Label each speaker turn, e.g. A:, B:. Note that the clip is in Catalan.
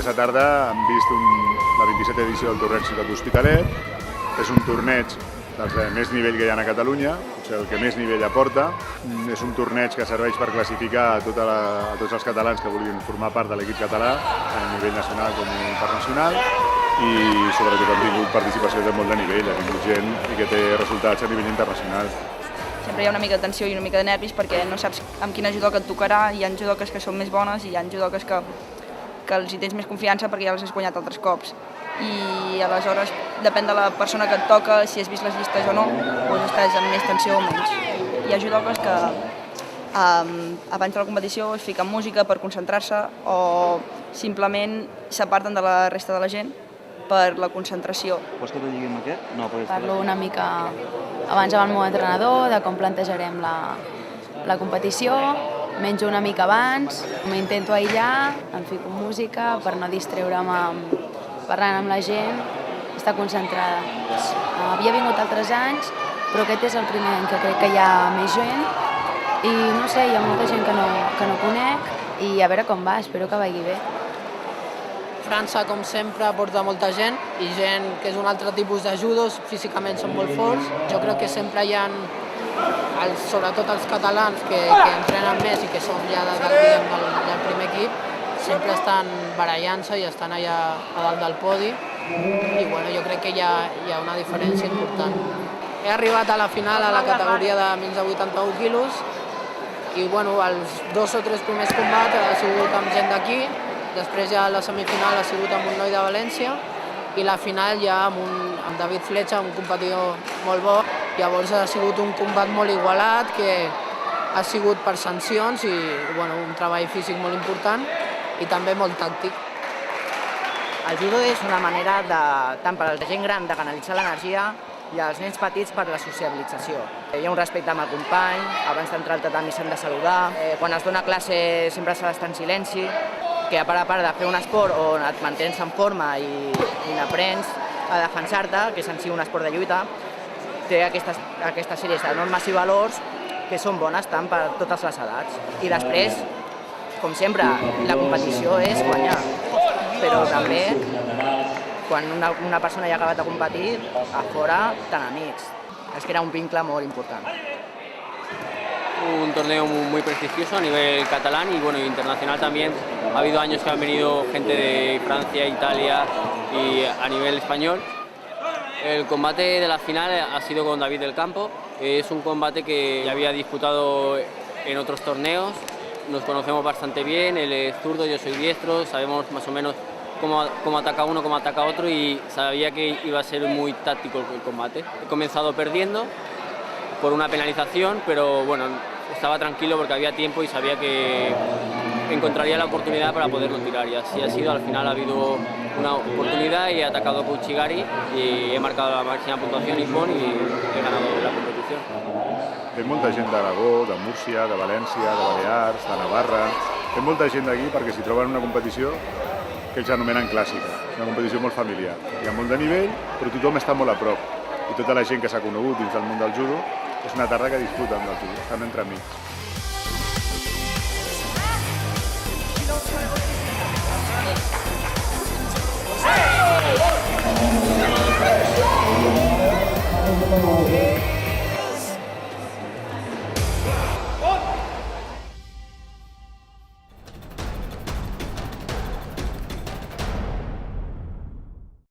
A: Aquesta tarda hem vist la 27a edició del torneig Ciutat Hospitalet. És un torneig dels de més nivell que hi ha a Catalunya, potser el que més nivell aporta. És un torneig que serveix per classificar a tots els catalans que vulguin formar part de l'equip català a nivell nacional com internacional, i sobretot han tingut participació de molt de nivell, ha vingut gent i que té resultats a nivell internacional.
B: Sempre hi ha una mica de tensió i una mica de nervis perquè no saps amb quina judoca et tocarà. Hi ha judoques que són més bones i hi ha judoques que els hi tens més confiança perquè ja els has guanyat altres cops. I aleshores depèn de la persona que et toca, si has vist les llistes o no, doncs estàs amb més tensió o menys. Hi ha judoques que abans de la competició es fiquen música per concentrar-se o simplement s'aparten de la resta de la gent per la concentració.
C: Vols que t'ho digui amb aquest? No,
D: Parlo una mica abans amb el meu entrenador de com plantejarem la competició, menjo una mica abans, m'intento aïllar, em fico música per no distreure'm parlant amb la gent, estar concentrada. Havia vingut altres anys, però aquest és el primer any que crec que hi ha més gent i no sé, hi ha molta gent que no conec i a veure com va, espero que vagi bé.
E: França, com sempre, porta molta gent i gent que és un altre tipus de judos, físicament són molt forts. Jo crec que sempre hi ha, sobretot els catalans que entrenen més i que són ja del primer equip, sempre estan barallant-se i estan allà a dalt del podi i jo crec que hi ha una diferència important. He arribat a la final a la categoria de menys de 81 quilos i els 2 o 3 primers combats ha sigut amb gent d'aquí, després ja la semifinal ha sigut amb un noi de València i la final ja amb David Fletxa, un competidor molt bo. Llavors ha sigut un combat molt igualat que ha sigut per sancions i un treball físic molt important i també molt tàctic.
F: El judo és una manera tant per a la gent gran de canalitzar l'energia i als nens petits per la sociabilització. Hi ha un respecte amb el company, abans d'entrar al tatami s'han de saludar, quan es dona classe sempre s'ha d'estar en silenci, que a part de fer un esport on et mantens en forma i n'aprens a defensar-te, que és en si un esport de lluita, té aquestes sèries de normes i valors que són bones tant per a totes les edats. I després, com sempre, la competició és guanyar, però també quan una persona ja ha acabat de competir, a fora tan amics. Es crea un vincle molt important.
G: Un torneo muy prestigioso a nivel catalán y internacional también. Ha habido años que han venido gente de Francia, Italia y a nivel español. El combate de la final ha sido con David del Campo. Es un combate que ya había disputado en otros torneos. Nos conocemos bastante bien, él es zurdo, yo soy diestro, sabemos más o menos cómo ataca uno, cómo ataca otro y sabía que iba a ser muy táctico el combate. He comenzado perdiendo por una penalización, pero estaba tranquilo porque había tiempo y sabía que encontraría la oportunidad para poderlo tirar y así ha sido. Al final ha habido una oportunidad y he atacado a Kuchigari y he marcado la máxima puntuación Ippon y he ganado la competición.
A: Ve molta gent d'Aragó, de Múrcia, de València, de Balears, de Navarra. Ve molta gent d'aquí perquè s'hi troben una competició que ells anomenen clàssica, una competició molt familiar. Hi ha molt de nivell, però tothom està molt a prop. I tota la gent que s'ha conegut dins del món del judo és una tarda que disfruten del judo, estan entre amics.